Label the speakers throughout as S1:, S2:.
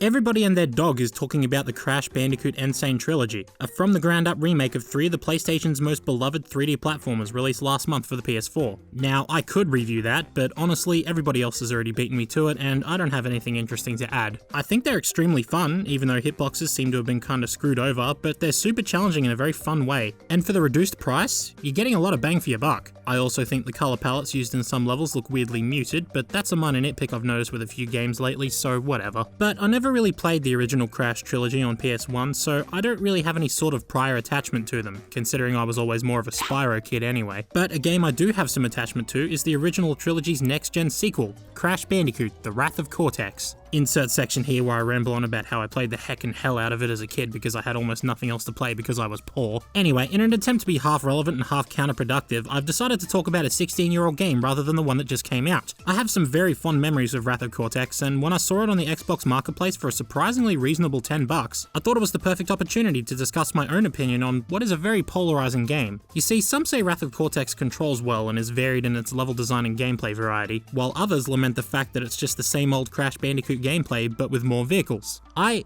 S1: Everybody and their dog is talking about the Crash Bandicoot N Sane Trilogy, a from-the-ground-up remake of 3 of the PlayStation's most beloved 3D platformers released last month for the PS4. Now, I could review that, but honestly, everybody else has already beaten me to it, and I don't have anything interesting to add. I think they're extremely fun, even though hitboxes seem to have been kinda screwed over, but they're super challenging in a very fun way. And for the reduced price, you're getting a lot of bang for your buck. I also think the colour palettes used in some levels look weirdly muted, but that's a minor nitpick I've noticed with a few games lately, so whatever. But I never really played the original Crash trilogy on PS1, so I don't really have any sort of prior attachment to them, considering I was always more of a Spyro kid anyway. But a game I do have some attachment to is the original trilogy's next-gen sequel, Crash Bandicoot, The Wrath of Cortex. Insert section here where I ramble on about how I played the heckin' hell out of it as a kid because I had almost nothing else to play because I was poor. Anyway, in an attempt to be half relevant and half counterproductive, I've decided to talk about a 16-year-old game rather than the one that just came out. I have some very fond memories of Wrath of Cortex, and when I saw it on the Xbox Marketplace for a surprisingly reasonable $10, I thought it was the perfect opportunity to discuss my own opinion on what is a very polarizing game. You see, some say Wrath of Cortex controls well and is varied in its level design and gameplay variety, while others lament the fact that it's just the same old Crash Bandicoot gameplay but with more vehicles. I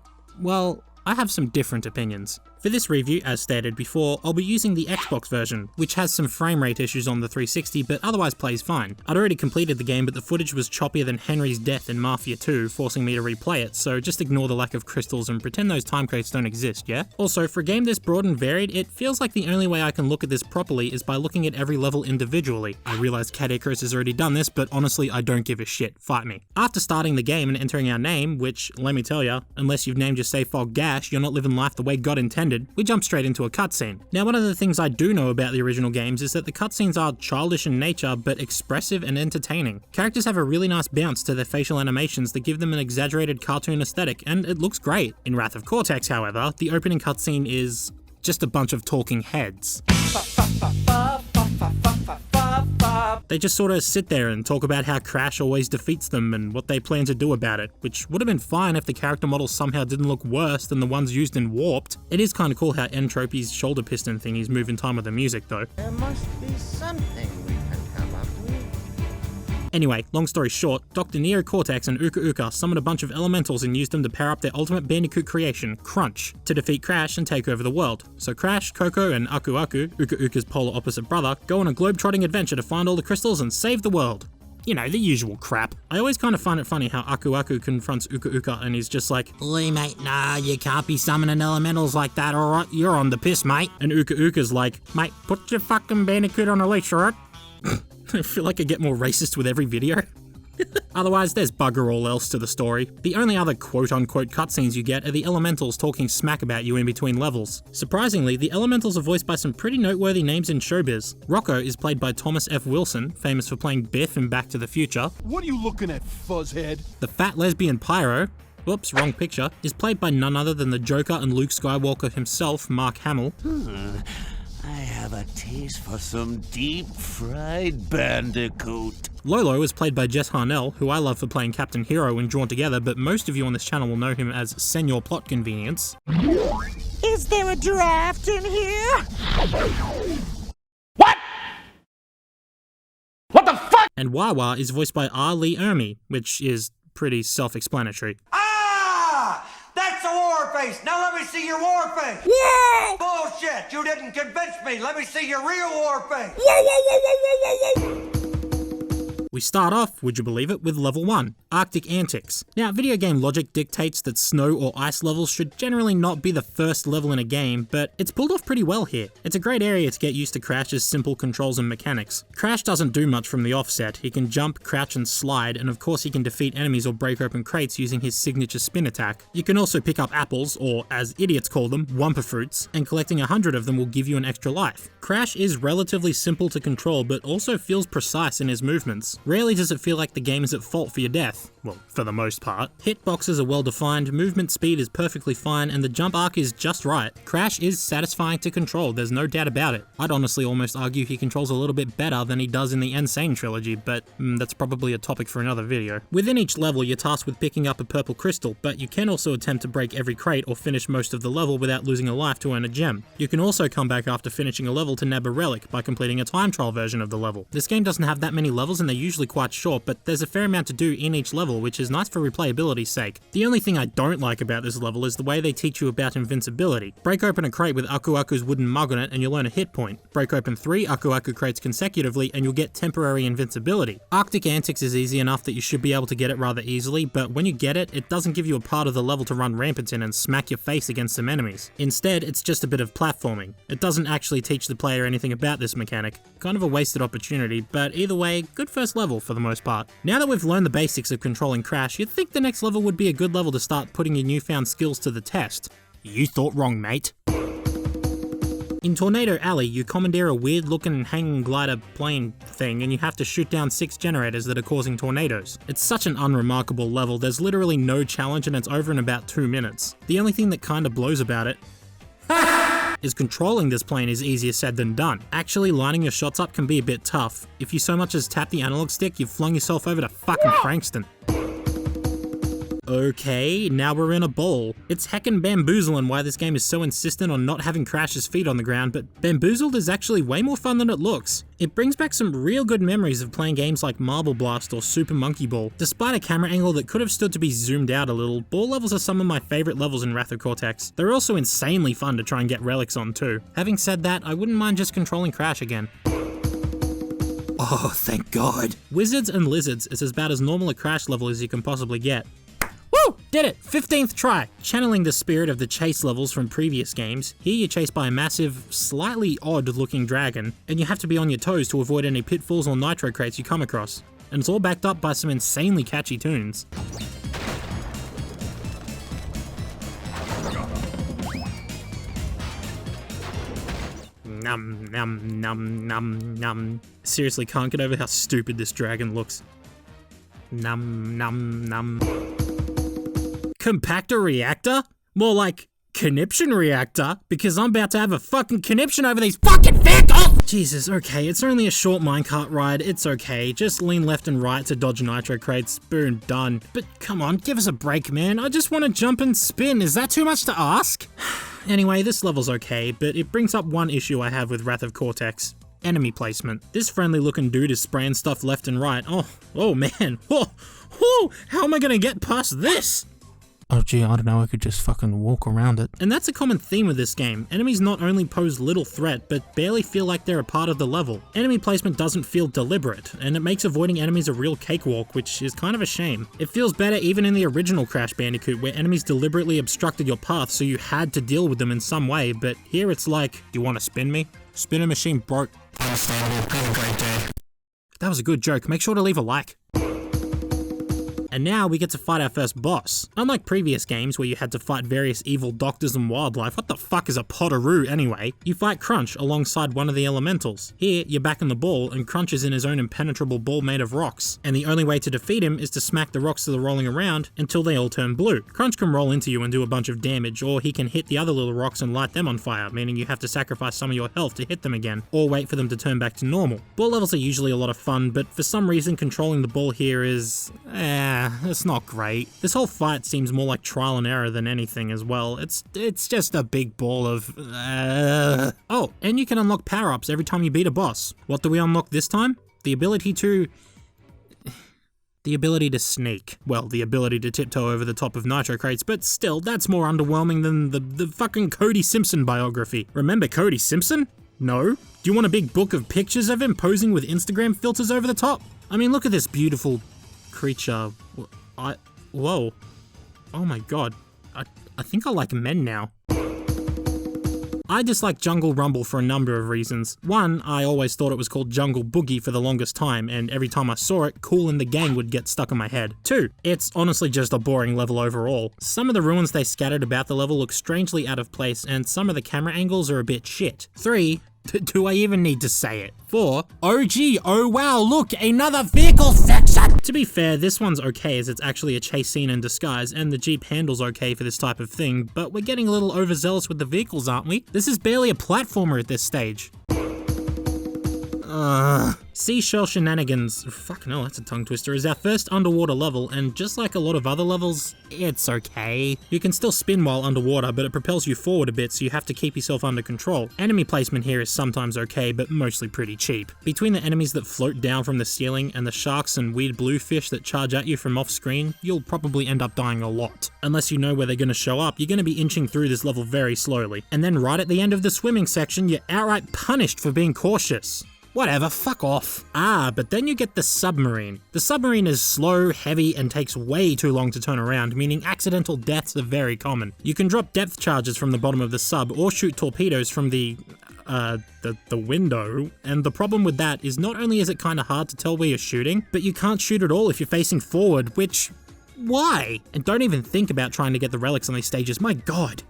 S1: have some different opinions. For this review, as stated before, I'll be using the Xbox version, which has some frame rate issues on the 360 but otherwise plays fine. I'd already completed the game, but the footage was choppier than Henry's death in Mafia 2, forcing me to replay it, so just ignore the lack of crystals and pretend those time crates don't exist, yeah? Also, for a game this broad and varied, it feels like the only way I can look at this properly is by looking at every level individually. I realize Cat Icarus has already done this, but honestly, I don't give a shit. Fight me. After starting the game and entering our name, which, let me tell ya, unless you've named your save file Gash, you're not living life the way God intended, we jump straight into a cutscene. Now, one of the things I do know about the original games is that the cutscenes are childish in nature, but expressive and entertaining. Characters have a really nice bounce to their facial animations that give them an exaggerated cartoon aesthetic, and it looks great. In Wrath of Cortex, however, the opening cutscene is just a bunch of talking heads. They just sort of sit there and talk about how Crash always defeats them and what they plan to do about it, which would have been fine if the character models somehow didn't look worse than the ones used in Warped. It is kind of cool how Entropy's shoulder piston thingies move in time with the music though.
S2: There must be something we can come up with.
S1: Anyway, long story short, Dr. Neo Cortex and Uka Uka summoned a bunch of elementals and used them to power up their ultimate Bandicoot creation, Crunch, to defeat Crash and take over the world. So Crash, Coco, and Aku Aku, Uka Uka's polar opposite brother, go on a globe-trotting adventure to find all the crystals and save the world. You know, the usual crap. I always kind of find it funny how Aku Aku confronts Uka Uka and he's just like, "Oi mate, nah, you can't be summoning elementals like that, alright? You're on the piss, mate." And Uka Uka's like, "Mate, put your fucking Bandicoot on a leash, alright?" I feel like I get more racist with every video. Otherwise, there's bugger all else to the story. The only other quote-unquote cutscenes you get are the elementals talking smack about you in between levels. Surprisingly, the elementals are voiced by some pretty noteworthy names in showbiz. Rocco is played by Thomas F. Wilson, famous for playing Biff in Back to the Future.
S3: What are you looking at, fuzzhead?
S1: The fat lesbian Pyro, whoops, wrong picture, is played by none other than the Joker and Luke Skywalker himself, Mark Hamill.
S4: I have a taste for some deep-fried Bandicoot.
S1: Lolo is played by Jess Harnell, who I love for playing Captain Hero in Drawn Together, but most of you on this channel will know him as Senor Plot Convenience.
S5: Is there a draft in here?
S4: What? What the fuck?
S1: And Wawa is voiced by R. Lee Ermey, which is pretty self-explanatory.
S6: That's a war face! Now let me see your war face!
S5: Yeah!
S6: Bullshit! You didn't convince me! Let me see your real war face!
S5: Yeah.
S1: We start off, would you believe it, with level 1, Arctic Antics. Now, video game logic dictates that snow or ice levels should generally not be the first level in a game, but it's pulled off pretty well here. It's a great area to get used to Crash's simple controls and mechanics. Crash doesn't do much from the offset. He can jump, crouch, and slide, and of course he can defeat enemies or break open crates using his signature spin attack. You can also pick up apples, or as idiots call them, Wumpa Fruits, and collecting 100 of them will give you an extra life. Crash is relatively simple to control, but also feels precise in his movements. Rarely does it feel like the game is at fault for your death. Well, for the most part. Hitboxes are well defined, movement speed is perfectly fine, and the jump arc is just right. Crash is satisfying to control, there's no doubt about it. I'd honestly almost argue he controls a little bit better than he does in the N Sane Trilogy, but that's probably a topic for another video. Within each level, you're tasked with picking up a purple crystal, but you can also attempt to break every crate or finish most of the level without losing a life to earn a gem. You can also come back after finishing a level to nab a relic by completing a time trial version of the level. This game doesn't have that many levels and they're usually quite short, but there's a fair amount to do in each level, level, which is nice for replayability's sake. The only thing I don't like about this level is the way they teach you about invincibility. Break open a crate with Aku Aku's wooden mug on it and you'll earn a hit point. Break open 3 Aku Aku crates consecutively and you'll get temporary invincibility. Arctic Antics is easy enough that you should be able to get it rather easily, but when you get it, it doesn't give you a part of the level to run rampant in and smack your face against some enemies. Instead, it's just a bit of platforming. It doesn't actually teach the player anything about this mechanic. Kind of a wasted opportunity, but either way, good first level for the most part. Now that we've learned the basics of controlling Crash, you'd think the next level would be a good level to start putting your newfound skills to the test. You thought wrong, mate. In Tornado Alley, you commandeer a weird looking hanging glider plane thing and you have to shoot down 6 generators that are causing tornadoes. It's such an unremarkable level, there's literally no challenge and it's over in about 2 minutes. The only thing that kinda blows about it is controlling this plane is easier said than done. Actually, lining your shots up can be a bit tough. If you so much as tap the analog stick, you've flung yourself over to fucking Frankston. Okay, now we're in a bowl. It's heckin' Bamboozling why this game is so insistent on not having Crash's feet on the ground, but Bamboozled is actually way more fun than it looks. It brings back some real good memories of playing games like Marble Blast or Super Monkey Ball. Despite a camera angle that could have stood to be zoomed out a little, ball levels are some of my favourite levels in Wrath of Cortex. They're also insanely fun to try and get relics on too. Having said that, I wouldn't mind just controlling Crash again. Oh, thank God. Wizards and Lizards is about as normal a Crash level as you can possibly get. Woo! Did it! 15th try! Channeling the spirit of the chase levels from previous games, here you're chased by a massive, slightly odd-looking dragon, and you have to be on your toes to avoid any pitfalls or nitro crates you come across. And it's all backed up by some insanely catchy tunes. Num num num num num. Seriously, can't get over how stupid this dragon looks. Num num num. Compactor reactor? More like conniption reactor, because I'm about to have a fucking conniption over these fucking vehicles! Jesus, okay, it's only a short minecart ride, it's okay, just lean left and right to dodge nitro crates, boom, done. But come on, give us a break, man, I just want to jump and spin, is that too much to ask? Anyway, this level's okay, but it brings up one issue I have with Wrath of Cortex. Enemy placement. This friendly looking dude is spraying stuff left and right. Oh man, how am I gonna get past this? Oh gee, I don't know, I could just fucking walk around it. And that's a common theme with this game. Enemies not only pose little threat, but barely feel like they're a part of the level. Enemy placement doesn't feel deliberate, and it makes avoiding enemies a real cakewalk, which is kind of a shame. It feels better even in the original Crash Bandicoot, where enemies deliberately obstructed your path so you had to deal with them in some way, but here it's like, do you want to spin me? Spinner machine broke. Understandable, have a great day. That was a good joke, make sure to leave a like. And now we get to fight our first boss. Unlike previous games where you had to fight various evil doctors and wildlife, what the fuck is a Potteroo anyway? You fight Crunch alongside one of the elementals. Here, you're back in the ball and Crunch is in his own impenetrable ball made of rocks. And the only way to defeat him is to smack the rocks that are rolling around until they all turn blue. Crunch can roll into you and do a bunch of damage, or he can hit the other little rocks and light them on fire, meaning you have to sacrifice some of your health to hit them again, or wait for them to turn back to normal. Ball levels are usually a lot of fun, but for some reason controlling the ball here is... it's not great. This whole fight seems more like trial and error than anything as well. It's just a big ball of... Oh, and you can unlock power-ups every time you beat a boss. What do we unlock this time? The ability to sneak. Well, the ability to tiptoe over the top of nitro crates, but still, that's more underwhelming than the fucking Cody Simpson biography. Remember Cody Simpson? No? Do you want a big book of pictures of him posing with Instagram filters over the top? I mean, look at this beautiful creature. Whoa. Oh my god. I think I like men now. I dislike Jungle Rumble for a number of reasons. One, I always thought it was called Jungle Boogie for the longest time, and every time I saw it, Kool and the Gang would get stuck in my head. Two, it's honestly just a boring level overall. Some of the ruins they scattered about the level look strangely out of place, and some of the camera angles are a bit shit. Three, do I even need to say it? 4, oh gee, oh wow, look, another vehicle section! To be fair, this one's okay as it's actually a chase scene in disguise, and the Jeep handle's okay for this type of thing, but we're getting a little overzealous with the vehicles, aren't we? This is barely a platformer at this stage. Seashell Shenanigans, fucking hell, that's a tongue twister, is our first underwater level, and just like a lot of other levels, it's okay. You can still spin while underwater, but it propels you forward a bit, so you have to keep yourself under control. Enemy placement here is sometimes okay, but mostly pretty cheap. Between the enemies that float down from the ceiling and the sharks and weird blue fish that charge at you from off screen, you'll probably end up dying a lot. Unless you know where they're going to show up, you're going to be inching through this level very slowly. And then right at the end of the swimming section, you're outright punished for being cautious. Whatever, fuck off. But then you get the Submarine. The Submarine is slow, heavy, and takes way too long to turn around, meaning accidental deaths are very common. You can drop depth charges from the bottom of the sub, or shoot torpedoes from the window, and the problem with that is not only is it kinda hard to tell where you're shooting, but you can't shoot at all if you're facing forward, which... why? And don't even think about trying to get the relics on these stages, my god.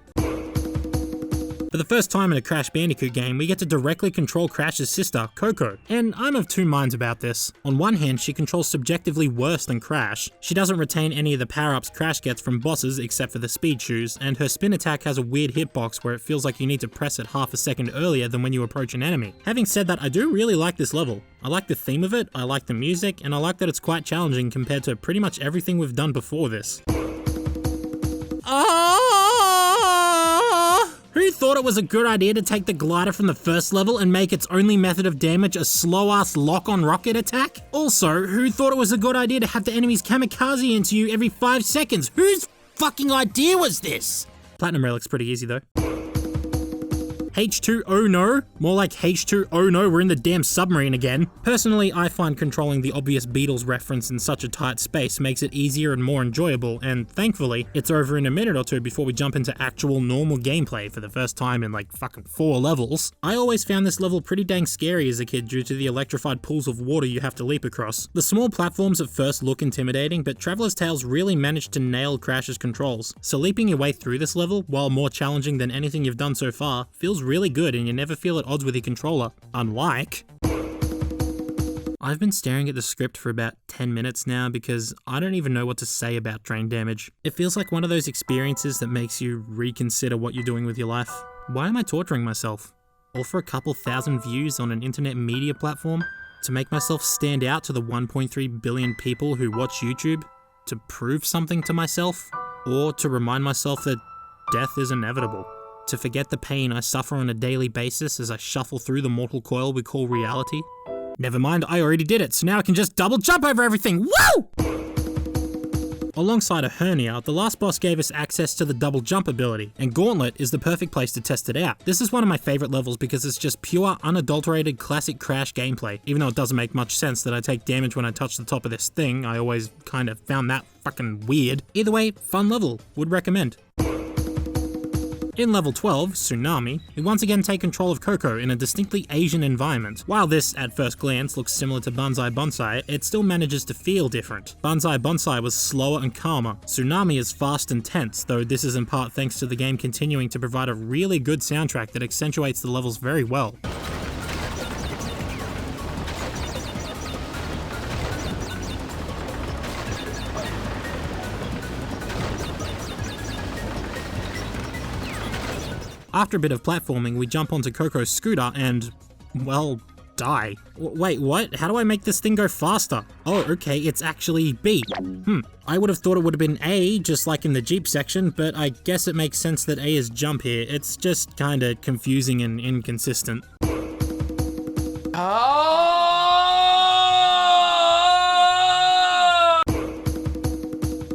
S1: For the first time in a Crash Bandicoot game, we get to directly control Crash's sister, Coco, and I'm of two minds about this. On one hand, she controls subjectively worse than Crash. She doesn't retain any of the power-ups Crash gets from bosses except for the speed shoes, and her spin attack has a weird hitbox where it feels like you need to press it half a second earlier than when you approach an enemy. Having said that, I do really like this level. I like the theme of it, I like the music, and I like that it's quite challenging compared to pretty much everything we've done before this. Who thought it was a good idea to take the glider from the first level and make its only method of damage a slow-ass lock-on rocket attack? Also, who thought it was a good idea to have the enemies kamikaze into you every 5 seconds? Whose fucking idea was this? Platinum Relic's pretty easy though. H2 oh no? More like H2 oh no, we're in the damn submarine again. Personally, I find controlling the obvious Beatles reference in such a tight space makes it easier and more enjoyable, and thankfully, it's over in a minute or two before we jump into actual normal gameplay for the first time in like fucking 4 levels. I always found this level pretty dang scary as a kid due to the electrified pools of water you have to leap across. The small platforms at first look intimidating, but Traveler's Tales really managed to nail Crash's controls, so leaping your way through this level, while more challenging than anything you've done so far, feels really good and you never feel at odds with your controller. Unlike... I've been staring at the script for about 10 minutes now because I don't even know what to say about drain damage. It feels like one of those experiences that makes you reconsider what you're doing with your life. Why am I torturing myself? All for a couple thousand views on an internet media platform? To make myself stand out to the 1.3 billion people who watch YouTube? To prove something to myself? Or to remind myself that death is inevitable? To forget the pain I suffer on a daily basis as I shuffle through the mortal coil we call reality? Never mind, I already did it, so now I can just double jump over everything, woo! Alongside a hernia, the last boss gave us access to the double jump ability, and Gauntlet is the perfect place to test it out. This is one of my favorite levels because it's just pure, unadulterated, classic Crash gameplay. Even though it doesn't make much sense that I take damage when I touch the top of this thing, I always kind of found that fucking weird. Either way, fun level, would recommend. In level 12, Tsunami, we once again take control of Coco in a distinctly Asian environment. While this, at first glance, looks similar to Banzai Bonsai, it still manages to feel different. Banzai Bonsai was slower and calmer. Tsunami is fast and tense, though this is in part thanks to the game continuing to provide a really good soundtrack that accentuates the levels very well. After a bit of platforming, we jump onto Coco's scooter and, well, die. Wait, what? How do I make this thing go faster? Oh, okay, it's actually B. I would have thought it would have been A, just like in the Jeep section, but I guess it makes sense that A is jump here. It's just kinda confusing and inconsistent.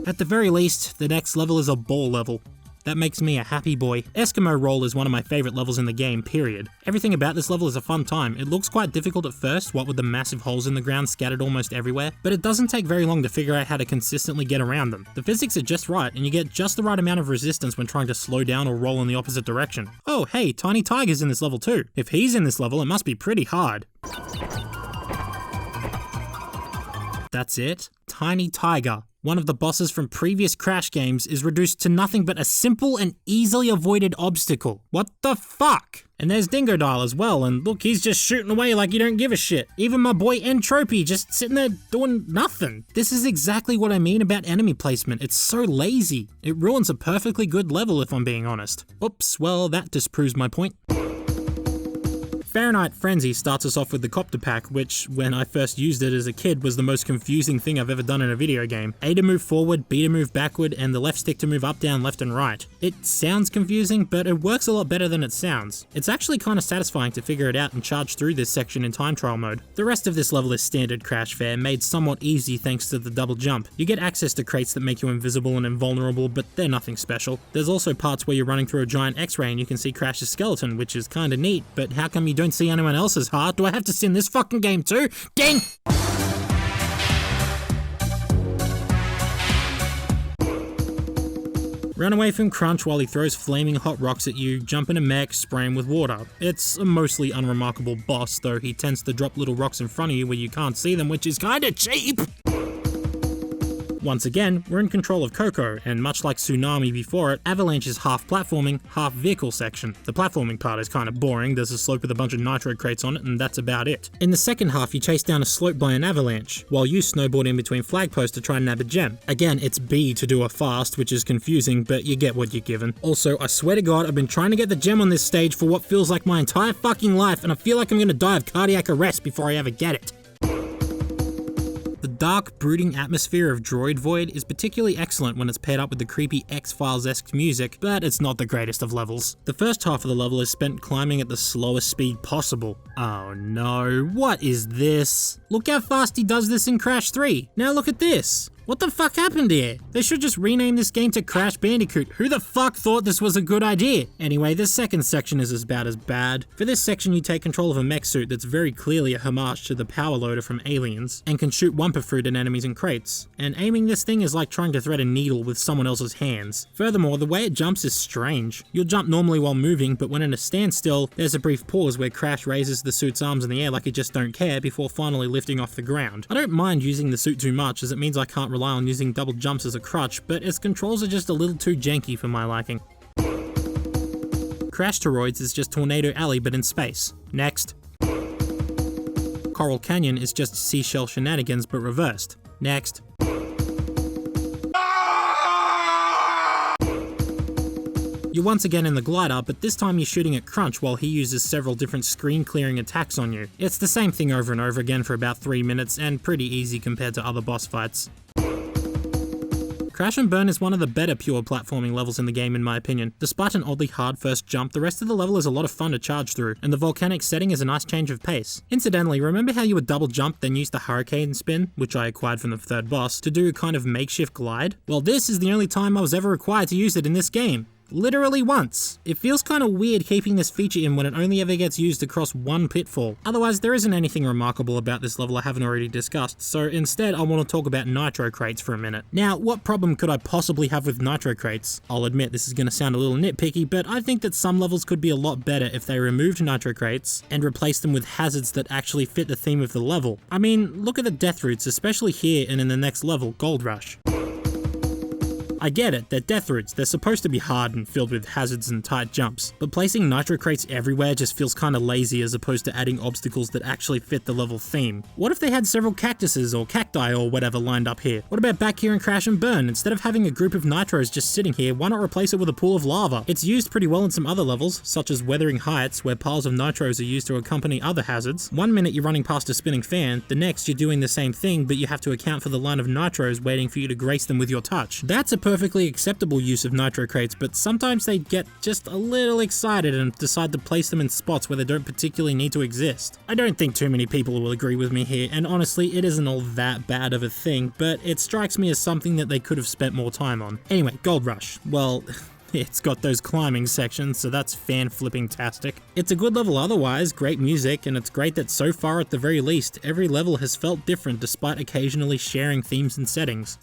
S1: At the very least, the next level is a ball level. That makes me a happy boy. Eskimo Roll is one of my favourite levels in the game, period. Everything about this level is a fun time. It looks quite difficult at first, what with the massive holes in the ground scattered almost everywhere, but it doesn't take very long to figure out how to consistently get around them. The physics are just right, and you get just the right amount of resistance when trying to slow down or roll in the opposite direction. Oh hey, Tiny Tiger's in this level too. If he's in this level, it must be pretty hard. That's it? Tiny Tiger, one of the bosses from previous Crash games, is reduced to nothing but a simple and easily avoided obstacle. What the fuck? And there's Dingodile as well, and look, he's just shooting away like you don't give a shit. Even my boy Entropy just sitting there doing nothing. This is exactly what I mean about enemy placement. It's so lazy. It ruins a perfectly good level if I'm being honest. Oops, well that disproves my point. Fahrenheit Frenzy starts us off with the copter pack, which, when I first used it as a kid, was the most confusing thing I've ever done in a video game. A to move forward, B to move backward, and the left stick to move up, down, left, and right. It sounds confusing, but it works a lot better than it sounds. It's actually kind of satisfying to figure it out and charge through this section in time trial mode. The rest of this level is standard Crash fare, made somewhat easy thanks to the double jump. You get access to crates that make you invisible and invulnerable, but they're nothing special. There's also parts where you're running through a giant X-ray and you can see Crash's skeleton, which is kinda neat, but how come you don't see anyone else's heart? Do I have to sin this fucking game too? Dang! Run away from Crunch while he throws flaming hot rocks at you, jump in a mech, spray him with water. It's a mostly unremarkable boss, though he tends to drop little rocks in front of you where you can't see them, which is kinda cheap! Once again, we're in control of Coco, and much like Tsunami before it, Avalanche is half platforming, half vehicle section. The platforming part is kinda boring, there's a slope with a bunch of Nitro Crates on it, and that's about it. In the second half, you chase down a slope by an avalanche, while you snowboard in between flag posts to try and nab a gem. Again, it's B to do a fast, which is confusing, but you get what you're given. Also, I swear to God, I've been trying to get the gem on this stage for what feels like my entire fucking life, and I feel like I'm gonna die of cardiac arrest before I ever get it. The dark, brooding atmosphere of Droid Void is particularly excellent when it's paired up with the creepy X-Files-esque music, but it's not the greatest of levels. The first half of the level is spent climbing at the slowest speed possible. Oh no, what is this? Look how fast he does this in Crash 3. Now look at this. What the fuck happened here? They should just rename this game to Crash Bandicoot. Who the fuck thought this was a good idea? Anyway, this second section is about as bad. For this section, you take control of a mech suit that's very clearly a homage to the power loader from Aliens, and can shoot Wumpa fruit at enemies in crates. And aiming this thing is like trying to thread a needle with someone else's hands. Furthermore, the way it jumps is strange. You'll jump normally while moving, but when in a standstill, there's a brief pause where Crash raises the suit's arms in the air like he just don't care before finally lifting off the ground. I don't mind using the suit too much, as it means I can't rely on using double jumps as a crutch, but its controls are just a little too janky for my liking. Crash Toroids is just Tornado Alley but in space. Next. Coral Canyon is just Seashell Shenanigans but reversed. Next. You're once again in the glider, but this time you're shooting at Crunch while he uses several different screen clearing attacks on you. It's the same thing over and over again for about 3 minutes and pretty easy compared to other boss fights. Crash and Burn is one of the better pure platforming levels in the game in my opinion. Despite an oddly hard first jump, the rest of the level is a lot of fun to charge through, and the volcanic setting is a nice change of pace. Incidentally, remember how you would double jump then use the hurricane spin, which I acquired from the third boss, to do a kind of makeshift glide? Well, this is the only time I was ever required to use it in this game. Literally once. It feels kinda weird keeping this feature in when it only ever gets used across one pitfall. Otherwise, there isn't anything remarkable about this level I haven't already discussed, so instead I want to talk about Nitro Crates for a minute. Now, what problem could I possibly have with Nitro Crates? I'll admit this is gonna sound a little nitpicky, but I think that some levels could be a lot better if they removed Nitro Crates and replaced them with hazards that actually fit the theme of the level. I mean, look at the death routes, especially here and in the next level, Gold Rush. I get it, they're death routes, they're supposed to be hard and filled with hazards and tight jumps, but placing Nitro Crates everywhere just feels kinda lazy as opposed to adding obstacles that actually fit the level theme. What if they had several cactuses or cacti or whatever lined up here? What about back here in Crash and Burn? Instead of having a group of Nitros just sitting here, why not replace it with a pool of lava? It's used pretty well in some other levels, such as Weathering Heights, where piles of Nitros are used to accompany other hazards. One minute you're running past a spinning fan, the next you're doing the same thing, but you have to account for the line of Nitros waiting for you to grace them with your touch. That's a perfectly acceptable use of Nitro Crates, but sometimes they get just a little excited and decide to place them in spots where they don't particularly need to exist. I don't think too many people will agree with me here, and honestly, it isn't all that bad of a thing, but it strikes me as something that they could have spent more time on. Anyway, Gold Rush. Well, it's got those climbing sections, so that's fan-flipping-tastic. It's a good level otherwise, great music, and it's great that so far at the very least, every level has felt different despite occasionally sharing themes and settings.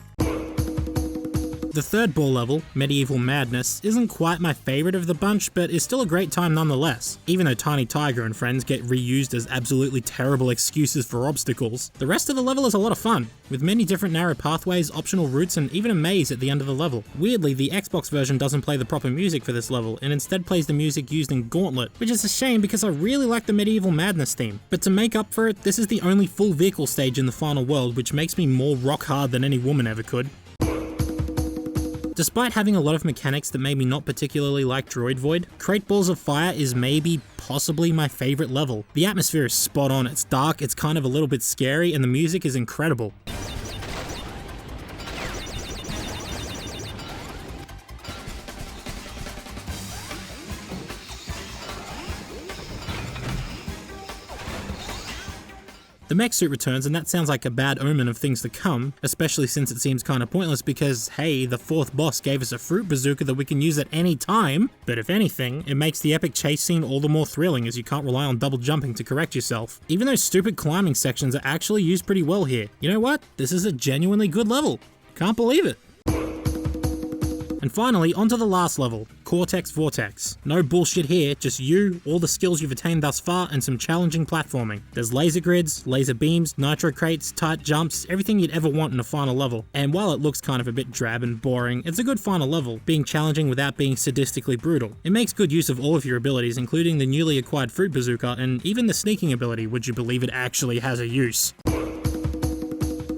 S1: The third ball level, Medieval Madness, isn't quite my favourite of the bunch, but is still a great time nonetheless. Even though Tiny Tiger and friends get reused as absolutely terrible excuses for obstacles, the rest of the level is a lot of fun, with many different narrow pathways, optional routes, and even a maze at the end of the level. Weirdly, the Xbox version doesn't play the proper music for this level, and instead plays the music used in Gauntlet, which is a shame because I really like the Medieval Madness theme. But to make up for it, this is the only full vehicle stage in the final world, which makes me more rock hard than any woman ever could. Despite having a lot of mechanics that made me not particularly like Droid Void, Crate Balls of Fire is maybe possibly my favorite level. The atmosphere is spot on, it's dark, it's kind of a little bit scary, and the music is incredible. The mech suit returns, and that sounds like a bad omen of things to come, especially since it seems kinda pointless because, hey, the 4th boss gave us a fruit bazooka that we can use at any time, but if anything, it makes the epic chase scene all the more thrilling as you can't rely on double jumping to correct yourself. Even those stupid climbing sections are actually used pretty well here. You know what? This is a genuinely good level. Can't believe it. And finally, onto the last level, Cortex Vortex. No bullshit here, just you, all the skills you've attained thus far, and some challenging platforming. There's laser grids, laser beams, nitro crates, tight jumps, everything you'd ever want in a final level. And while it looks kind of a bit drab and boring, it's a good final level, being challenging without being sadistically brutal. It makes good use of all of your abilities, including the newly acquired fruit bazooka, and even the sneaking ability, would you believe it actually has a use.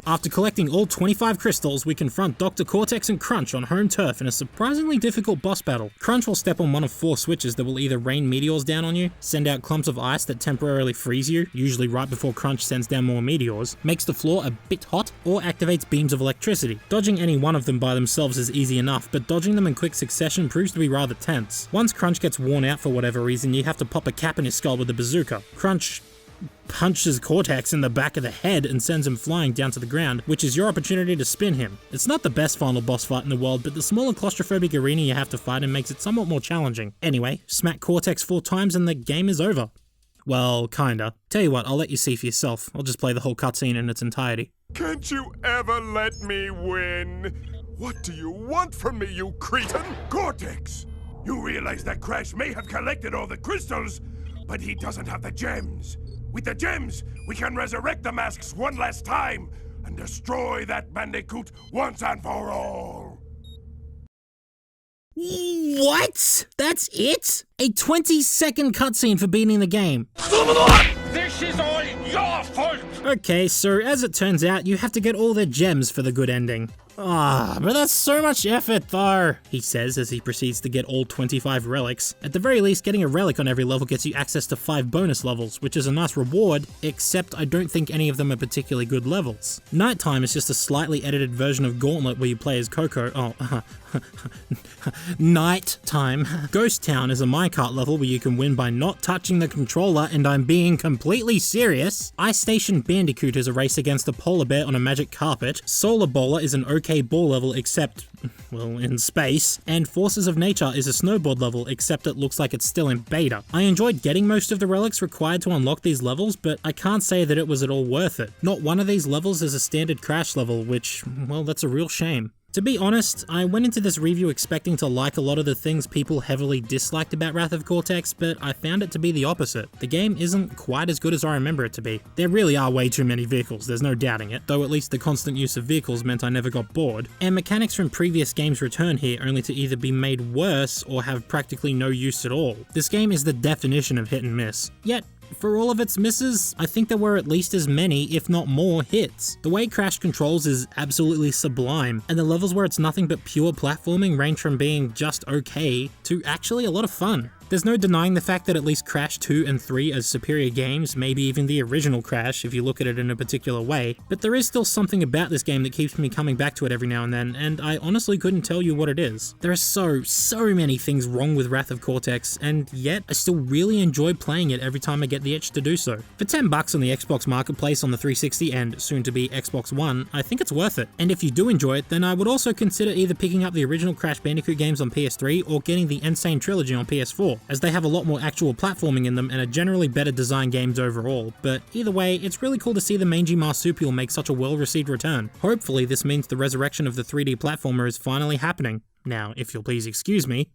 S1: After collecting all 25 crystals, we confront Dr. Cortex and Crunch on home turf in a surprisingly difficult boss battle. Crunch will step on one of 4 switches that will either rain meteors down on you, send out clumps of ice that temporarily freeze you, usually right before Crunch sends down more meteors, makes the floor a bit hot, or activates beams of electricity. Dodging any one of them by themselves is easy enough, but dodging them in quick succession proves to be rather tense. Once Crunch gets worn out for whatever reason, you have to pop a cap in his skull with a bazooka. Crunch punches Cortex in the back of the head and sends him flying down to the ground, which is your opportunity to spin him. It's not the best final boss fight in the world, but the smaller claustrophobic arena you have to fight in makes it somewhat more challenging. Anyway, smack Cortex 4 times and the game is over. Well, kinda. Tell you what, I'll let you see for yourself. I'll just play the whole cutscene in its entirety.
S3: Can't you ever let me win? What do you want from me, you cretin? Cortex! You realize that Crash may have collected all the crystals, but he doesn't have the gems. With the gems, we can resurrect the masks one last time and destroy that Bandicoot once and for all.
S1: What? That's it? A 20-second cutscene for beating the game.
S3: This is all your fault!
S1: Okay, so as it turns out, you have to get all the gems for the good ending. But that's so much effort though, he says as he proceeds to get all 25 relics. At the very least, getting a relic on every level gets you access to 5 bonus levels, which is a nice reward, except I don't think any of them are particularly good levels. Nighttime is just a slightly edited version of Gauntlet where you play as Coco. Nighttime. Ghost Town is a minecart level where you can win by not touching the controller, and I'm being completely serious. Ice Station Bandicoot is a race against a polar bear on a magic carpet. Solar Bowler is an okay ball level except, well, in space. And Forces of Nature is a snowboard level except it looks like it's still in beta. I enjoyed getting most of the relics required to unlock these levels, but I can't say that it was at all worth it. Not one of these levels is a standard Crash level, which, well, that's a real shame. To be honest, I went into this review expecting to like a lot of the things people heavily disliked about Wrath of Cortex, but I found it to be the opposite. The game isn't quite as good as I remember it to be. There really are way too many vehicles, there's no doubting it, though at least the constant use of vehicles meant I never got bored. And mechanics from previous games return here only to either be made worse or have practically no use at all. This game is the definition of hit and miss. Yet, for all of its misses, I think there were at least as many, if not more, hits. The way Crash controls is absolutely sublime, and the levels where it's nothing but pure platforming range from being just okay to actually a lot of fun. There's no denying the fact that at least Crash 2 and 3 are superior games, maybe even the original Crash if you look at it in a particular way, but there is still something about this game that keeps me coming back to it every now and then, and I honestly couldn't tell you what it is. There are so many things wrong with Wrath of Cortex, and yet I still really enjoy playing it every time I get the itch to do so. For $10 on the Xbox Marketplace on the 360 and soon to be Xbox One, I think it's worth it. And if you do enjoy it, then I would also consider either picking up the original Crash Bandicoot games on PS3 or getting the Sane Trilogy on PS4. As they have a lot more actual platforming in them and are generally better designed games overall, but either way, it's really cool to see the mangy marsupial make such a well-received return. Hopefully this means the resurrection of the 3D platformer is finally happening. Now, if you'll please excuse me.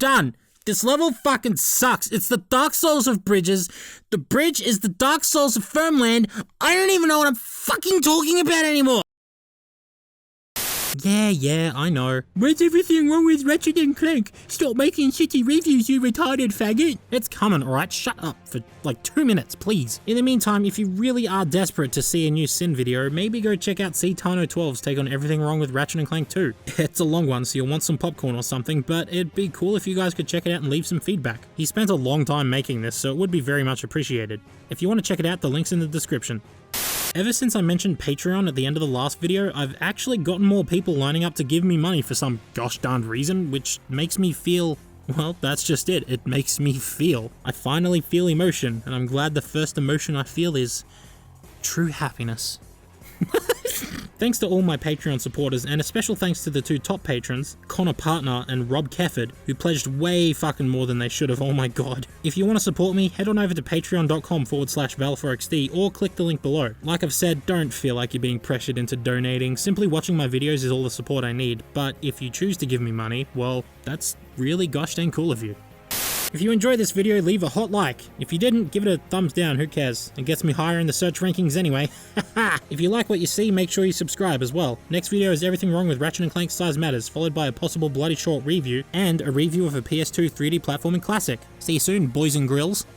S1: done. This level fucking sucks. It's the Dark Souls of bridges. The bridge is the Dark Souls of Firmland. I don't even know what I'm fucking talking about anymore. Yeah, I know. Where's everything wrong with Ratchet & Clank? Stop making shitty reviews, you retarded faggot. It's coming, alright? Shut up for like 2 minutes, please. In the meantime, if you really are desperate to see a new Sin video, maybe go check out Tano12's take on everything wrong with Ratchet & Clank 2. It's a long one, so you'll want some popcorn or something, but it'd be cool if you guys could check it out and leave some feedback. He spent a long time making this, so it would be very much appreciated. If you want to check it out, the link's in the description. Ever since I mentioned Patreon at the end of the last video, I've actually gotten more people lining up to give me money for some gosh darned reason, which makes me feel, well, that's just it. It makes me feel. I finally feel emotion, and I'm glad the first emotion I feel is true happiness. Thanks to all my Patreon supporters, and a special thanks to the 2 top patrons, Connor Partner and Rob Kefford, who pledged way fucking more than they should have, oh my god. If you want to support me, head on over to patreon.com/valeforXD or click the link below. Like I've said, don't feel like you're being pressured into donating, simply watching my videos is all the support I need, but if you choose to give me money, well, that's really gosh dang cool of you. If you enjoyed this video, leave a hot like. If you didn't, give it a thumbs down, who cares? It gets me higher in the search rankings anyway. If you like what you see, make sure you subscribe as well. Next video is everything wrong with Ratchet & Clank Size Matters, followed by a possible bloody short review, and a review of a PS2 3D platforming classic. See you soon, boys and grills.